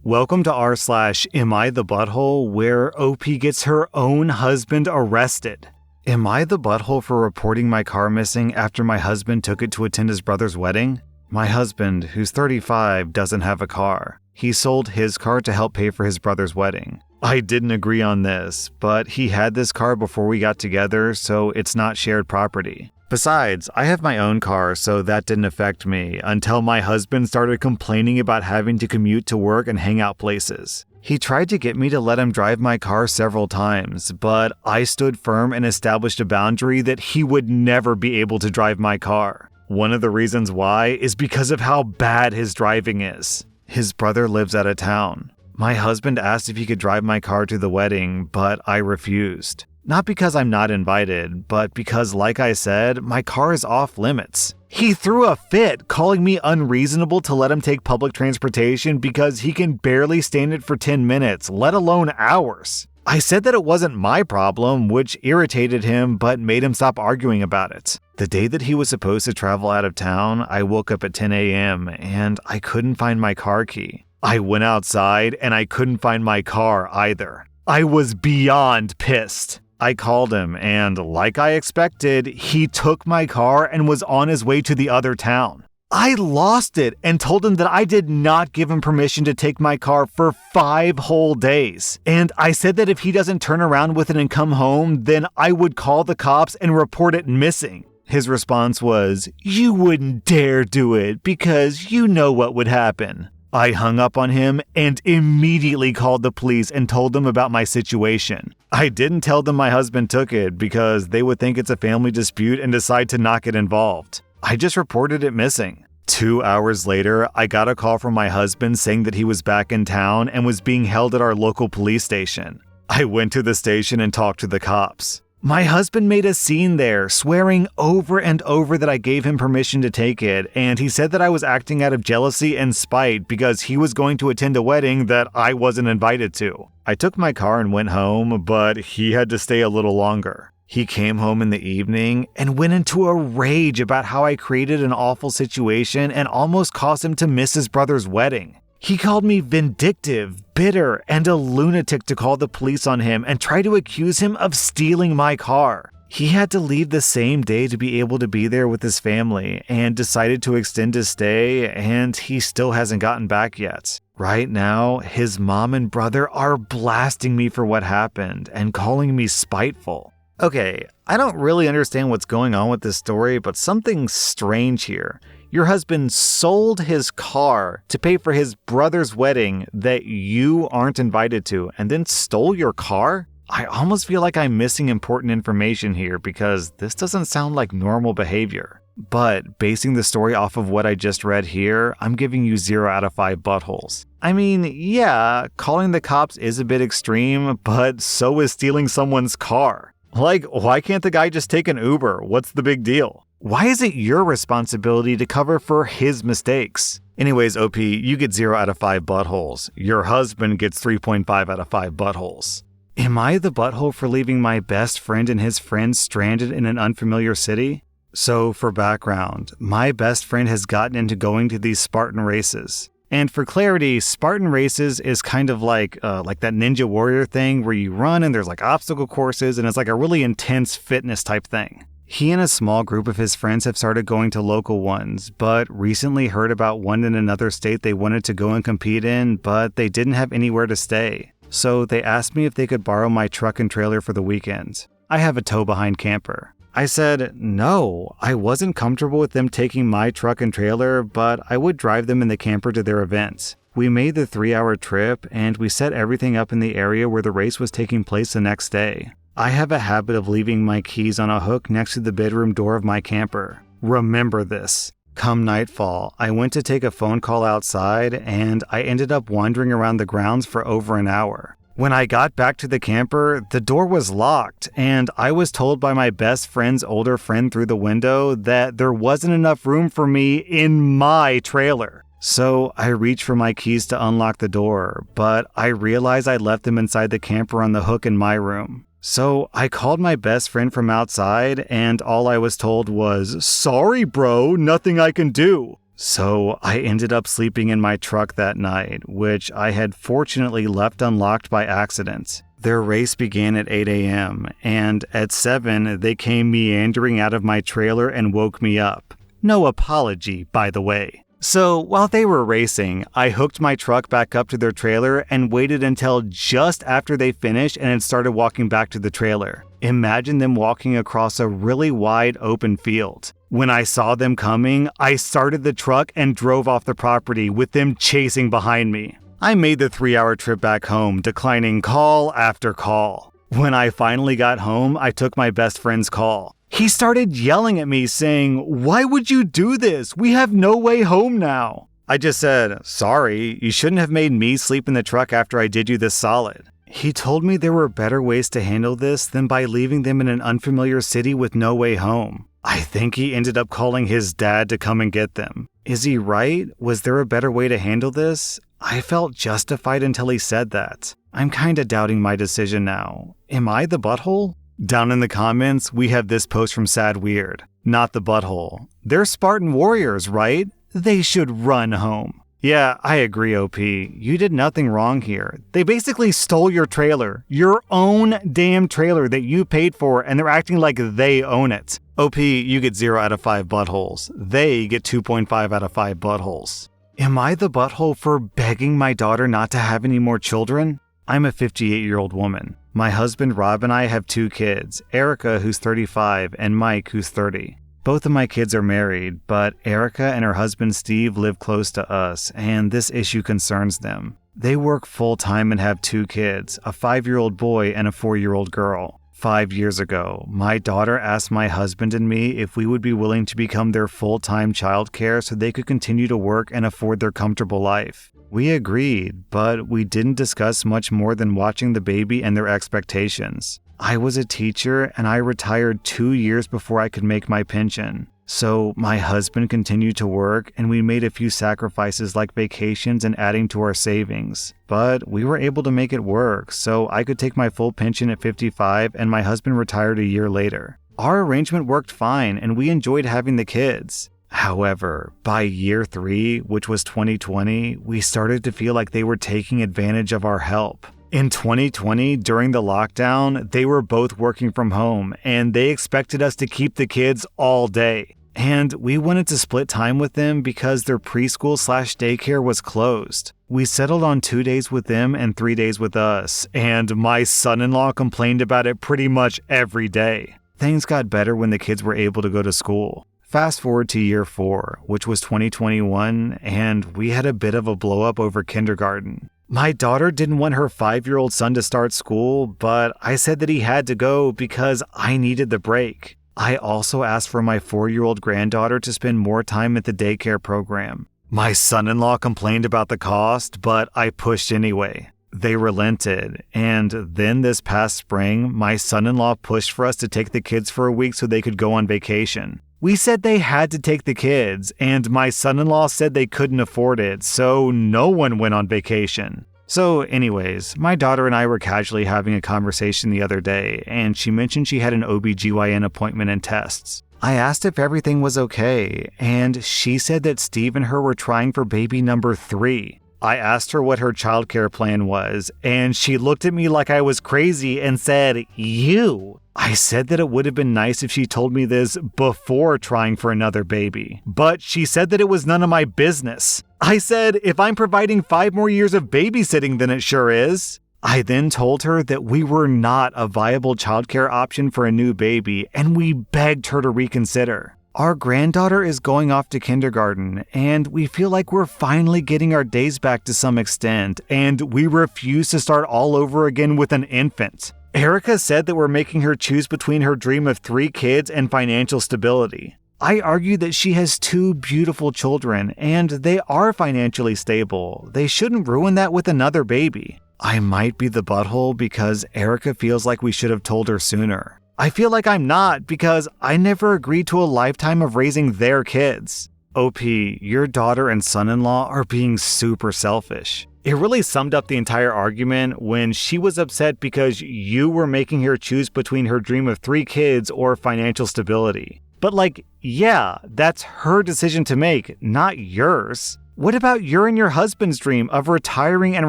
Welcome to r/slash Am I the Butthole, where OP gets her own husband arrested. Am I the butthole for reporting my car missing after my husband took it to attend his brother's wedding? My husband, who's 35, doesn't have a car. He sold his car to help pay for his brother's wedding. I didn't agree on this, but he had this car before we got together, so it's not shared property. Besides, I have my own car, so that didn't affect me until my husband started complaining about having to commute to work and hang out places. He tried to get me to let him drive my car several times, but I stood firm and established a boundary that he would never be able to drive my car. One of the reasons why is because of how bad his driving is. His brother lives out of town. My husband asked if he could drive my car to the wedding, but I refused. Not because I'm not invited, but because, like I said, my car is off limits. He threw a fit, calling me unreasonable to let him take public transportation because he can barely stand it for 10 minutes, let alone hours. I said that it wasn't my problem, which irritated him but made him stop arguing about it. The day that he was supposed to travel out of town, I woke up at 10 a.m. and I couldn't find my car key. I went outside and I couldn't find my car either. I was beyond pissed. I called him and, like I expected, he took my car and was on his way to the other town. I lost it and told him that I did not give him permission to take my car for 5 whole days. And I said that if he doesn't turn around with it and come home, then I would call the cops and report it missing. His response was, "You wouldn't dare do it because you know what would happen." I hung up on him and immediately called the police and told them about my situation. I didn't tell them my husband took it because they would think it's a family dispute and decide to not get involved. I just reported it missing. 2 hours later, I got a call from my husband saying that he was back in town and was being held at our local police station. I went to the station and talked to the cops. My husband made a scene there, swearing over and over that I gave him permission to take it, and he said that I was acting out of jealousy and spite because he was going to attend a wedding that I wasn't invited to. I took my car and went home, but he had to stay a little longer. He came home in the evening and went into a rage about how I created an awful situation and almost caused him to miss his brother's wedding. He called me vindictive, bitter, and a lunatic to call the police on him and try to accuse him of stealing my car. He had to leave the same day to be able to be there with his family and decided to extend his stay, and he still hasn't gotten back yet. Right now, his mom and brother are blasting me for what happened and calling me spiteful. Okay, I don't really understand what's going on with this story, but something's strange here. Your husband sold his car to pay for his brother's wedding that you aren't invited to, and then stole your car? I almost feel like I'm missing important information here because this doesn't sound like normal behavior. But basing the story off of what I just read here, I'm giving you 0 out of 5 buttholes. I mean, yeah, calling the cops is a bit extreme, but so is stealing someone's car. Like, why can't the guy just take an Uber? What's the big deal? Why is it your responsibility to cover for his mistakes? Anyways, OP, you get 0 out of 5 buttholes. Your husband gets 3.5 out of 5 buttholes. Am I the butthole for leaving my best friend and his friends stranded in an unfamiliar city? So, for background, my best friend has gotten into going to these Spartan races. And for clarity, Spartan races is kind of like that Ninja Warrior thing where you run and there's like obstacle courses and it's like a really intense fitness type thing. He and a small group of his friends have started going to local ones, but recently heard about one in another state they wanted to go and compete in, but they didn't have anywhere to stay. So they asked me if they could borrow my truck and trailer for the weekend. I have a tow-behind camper. I said, no, I wasn't comfortable with them taking my truck and trailer, but I would drive them in the camper to their events. We made the 3-hour trip, and we set everything up in the area where the race was taking place the next day. I have a habit of leaving my keys on a hook next to the bedroom door of my camper. Remember this. Come nightfall, I went to take a phone call outside, and I ended up wandering around the grounds for over an hour. When I got back to the camper, the door was locked, and I was told by my best friend's older friend through the window that there wasn't enough room for me in my trailer. So I reached for my keys to unlock the door, but I realized I left them inside the camper on the hook in my room. So I called my best friend from outside, and all I was told was, "Sorry, bro, nothing I can do." So I ended up sleeping in my truck that night, which I had fortunately left unlocked by accident. Their race began at 8 a.m., and at 7, they came meandering out of my trailer and woke me up. No apology, by the way. So while they were racing, I hooked my truck back up to their trailer and waited until just after they finished and had started walking back to the trailer. Imagine them walking across a really wide open field. When I saw them coming, I started the truck and drove off the property with them chasing behind me. I made the 3-hour trip back home, declining call after call. When I finally got home, I took my best friend's call. He started yelling at me saying, "Why would you do this? We have no way home now." I just said, "Sorry, you shouldn't have made me sleep in the truck after I did you this solid." He told me there were better ways to handle this than by leaving them in an unfamiliar city with no way home. I think he ended up calling his dad to come and get them. Is he right? Was there a better way to handle this? I felt justified until he said that. I'm kinda doubting my decision now. Am I the butthole? Down in the comments, we have this post from Sad Weird. Not the butthole. They're Spartan warriors, right? They should run home. Yeah, I agree, OP. You did nothing wrong here. They basically stole your trailer. Your own damn trailer that you paid for, and they're acting like they own it. OP, you get 0 out of 5 buttholes. They get 2.5 out of 5 buttholes. Am I the butthole for begging my daughter not to have any more children? I'm a 58-year-old woman. My husband Rob and I have 2 kids, Erica, who's 35, and Mike, who's 30. Both of my kids are married, but Erica and her husband Steve live close to us, and this issue concerns them. They work full-time and have 2 kids, a 5-year-old boy and a 4-year-old girl. 5 years ago, my daughter asked my husband and me if we would be willing to become their full-time childcare so they could continue to work and afford their comfortable life. We agreed, but we didn't discuss much more than watching the baby and their expectations. I was a teacher and I retired 2 years before I could make my pension. So my husband continued to work and we made a few sacrifices like vacations and adding to our savings. But we were able to make it work, so I could take my full pension at 55 and my husband retired a year later. Our arrangement worked fine and we enjoyed having the kids. However, by year 3, which was 2020, we started to feel like they were taking advantage of our help. In 2020, during the lockdown, they were both working from home, and they expected us to keep the kids all day. And we wanted to split time with them because their preschool/daycare was closed. We settled on 2 days with them and 3 days with us, and my son-in-law complained about it pretty much every day. Things got better when the kids were able to go to school. Fast forward to year 4, which was 2021, and we had a bit of a blow-up over kindergarten. My daughter didn't want her 5-year-old son to start school, but I said that he had to go because I needed the break. I also asked for my 4-year-old granddaughter to spend more time at the daycare program. My son-in-law complained about the cost, but I pushed anyway. They relented, and then this past spring, my son-in-law pushed for us to take the kids for a week so they could go on vacation. We said they had to take the kids, and my son-in-law said they couldn't afford it, so no one went on vacation. So anyways, my daughter and I were casually having a conversation the other day, and she mentioned she had an OB/GYN appointment and tests. I asked if everything was okay, and she said that Steve and her were trying for baby number 3. I asked her what her childcare plan was, and she looked at me like I was crazy and said, "You." I said that it would have been nice if she told me this before trying for another baby, but she said that it was none of my business. I said, if I'm providing 5 more years of babysitting, then it sure is. I then told her that we were not a viable childcare option for a new baby, and we begged her to reconsider. Our granddaughter is going off to kindergarten, and we feel like we're finally getting our days back to some extent, and we refuse to start all over again with an infant. Erica said that we're making her choose between her dream of 3 kids and financial stability. I argue that she has 2 beautiful children, and they are financially stable. They shouldn't ruin that with another baby. I might be the butthole because Erica feels like we should have told her sooner. I feel like I'm not because I never agreed to a lifetime of raising their kids. OP, your daughter and son-in-law are being super selfish. It really summed up the entire argument when she was upset because you were making her choose between her dream of 3 kids or financial stability. But yeah, that's her decision to make, not yours. What about your and your husband's dream of retiring and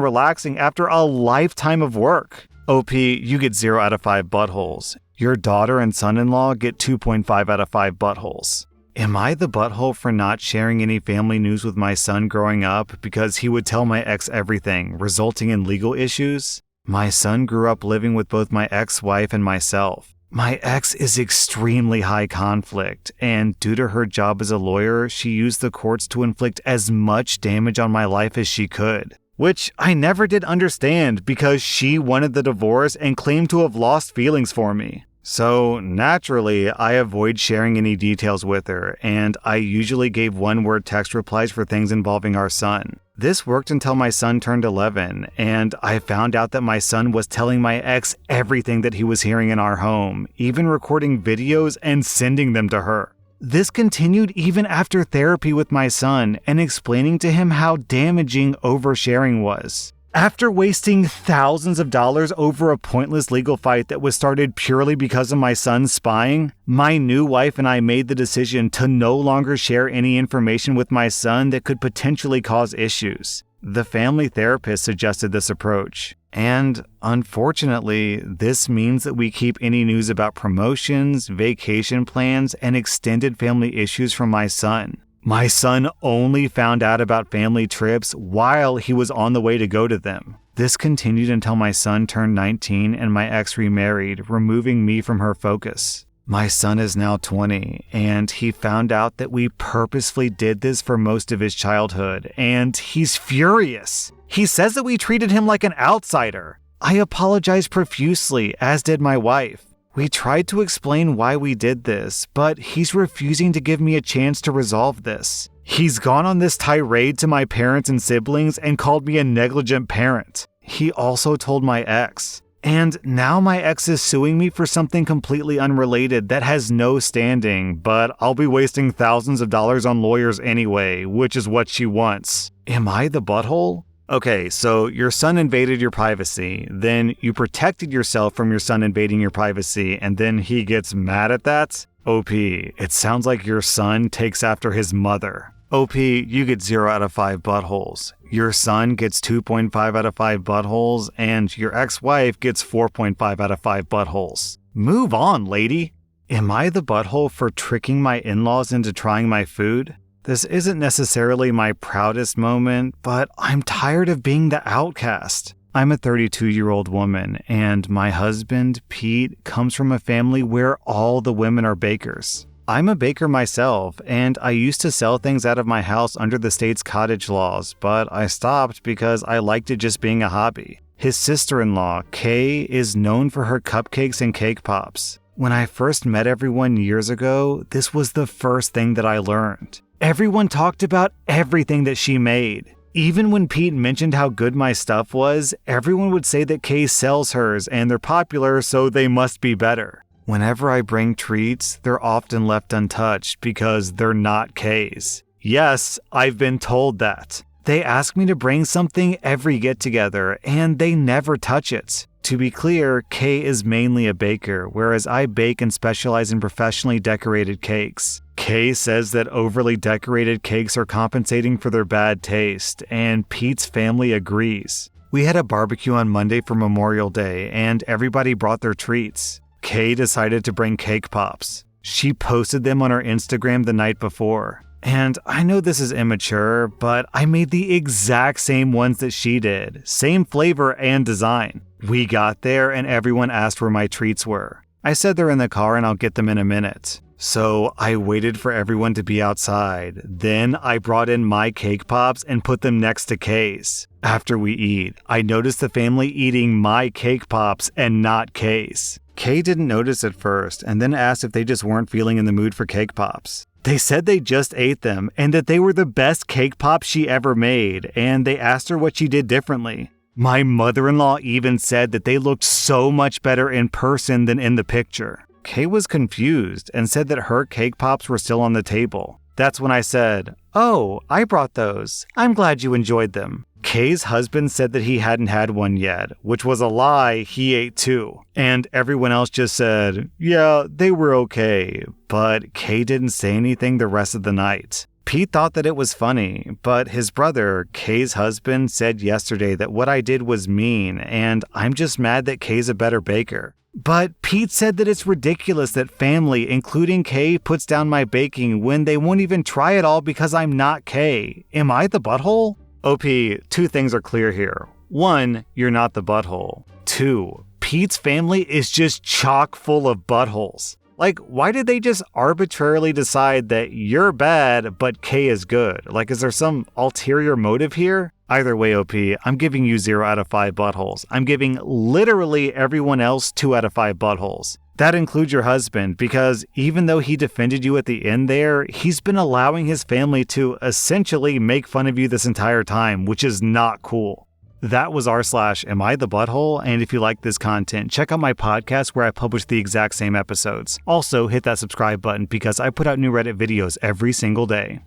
relaxing after a lifetime of work? OP, you get 0 out of 5 buttholes. Your daughter and son-in-law get 2.5 out of 5 buttholes. Am I the butthole for not sharing any family news with my son growing up because he would tell my ex everything, resulting in legal issues? My son grew up living with both my ex-wife and myself. My ex is extremely high conflict, and due to her job as a lawyer, she used the courts to inflict as much damage on my life as she could. Which I never did understand because she wanted the divorce and claimed to have lost feelings for me. So naturally, I avoid sharing any details with her, and I usually gave one-word text replies for things involving our son. This worked until my son turned 11, and I found out that my son was telling my ex everything that he was hearing in our home, even recording videos and sending them to her. This continued even after therapy with my son and explaining to him how damaging oversharing was. After wasting thousands of dollars over a pointless legal fight that was started purely because of my son's spying, my new wife and I made the decision to no longer share any information with my son that could potentially cause issues. The family therapist suggested this approach. And unfortunately, this means that we keep any news about promotions, vacation plans, and extended family issues from my son. My son only found out about family trips while he was on the way to go to them. This continued until my son turned 19 and my ex remarried, removing me from her focus. My son is now 20, and he found out that we purposefully did this for most of his childhood, and he's furious. He says that we treated him like an outsider. I apologized profusely, as did my wife. We tried to explain why we did this, but he's refusing to give me a chance to resolve this. He's gone on this tirade to my parents and siblings and called me a negligent parent. He also told my ex. And now my ex is suing me for something completely unrelated that has no standing, but I'll be wasting thousands of dollars on lawyers anyway, which is what she wants. Am I the butthole? Okay, so your son invaded your privacy, then you protected yourself from your son invading your privacy, and then he gets mad at that? OP, it sounds like your son takes after his mother. OP, you get 0 out of 5 buttholes. Your son gets 2.5 out of 5 buttholes, and your ex-wife gets 4.5 out of 5 buttholes. Move on, lady. Am I the butthole for tricking my in-laws into trying my food? This isn't necessarily my proudest moment, but I'm tired of being the outcast. I'm a 32-year-old woman, and my husband, Pete, comes from a family where all the women are bakers. I'm a baker myself, and I used to sell things out of my house under the state's cottage laws, but I stopped because I liked it just being a hobby. His sister-in-law, Kay, is known for her cupcakes and cake pops. When I first met everyone years ago, this was the first thing that I learned. Everyone talked about everything that she made. Even when Pete mentioned how good my stuff was, everyone would say that Kay sells hers and they're popular, so they must be better. Whenever I bring treats, they're often left untouched because they're not Kay's. Yes, I've been told that. They ask me to bring something every get-together, and they never touch it. To be clear, Kay is mainly a baker, whereas I bake and specialize in professionally decorated cakes. Kay says that overly decorated cakes are compensating for their bad taste, and Pete's family agrees. We had a barbecue on Monday for Memorial Day, and everybody brought their treats. Kay decided to bring cake pops. She posted them on her Instagram the night before. And I know this is immature, but I made the exact same ones that she did. Same flavor and design. We got there and everyone asked where my treats were. I said they're in the car and I'll get them in a minute. So I waited for everyone to be outside. Then I brought in my cake pops and put them next to Kay's. After we eat, I noticed the family eating my cake pops and not Kay's. Kay didn't notice at first and then asked if they just weren't feeling in the mood for cake pops. They said they just ate them and that they were the best cake pops she ever made, and they asked her what she did differently. My mother-in-law even said that they looked so much better in person than in the picture. Kay was confused and said that her cake pops were still on the table. That's when I said, "Oh, I brought those. I'm glad you enjoyed them." Kay's husband said that he hadn't had one yet, which was a lie. He ate two. And everyone else just said, yeah, they were okay. But Kay didn't say anything the rest of the night. Pete thought that it was funny, but his brother, Kay's husband, said yesterday that what I did was mean, and I'm just mad that Kay's a better baker. But Pete said that it's ridiculous that family, including Kay, puts down my baking when they won't even try it all because I'm not Kay. Am I the butthole? OP, two things are clear here. One, you're not the butthole. Two, Pete's family is just chock full of buttholes. Like, why did they just arbitrarily decide that you're bad, but Kay is good? Like, is there some ulterior motive here? Either way, OP, I'm giving you 0 out of 5 buttholes. I'm giving literally everyone else 2 out of 5 buttholes. That includes your husband, because even though he defended you at the end there, he's been allowing his family to essentially make fun of you this entire time, which is not cool. That was rSlash, Am I the Butthole? And if you like this content, check out my podcast where I publish the exact same episodes. Also, hit that subscribe button because I put out new Reddit videos every single day.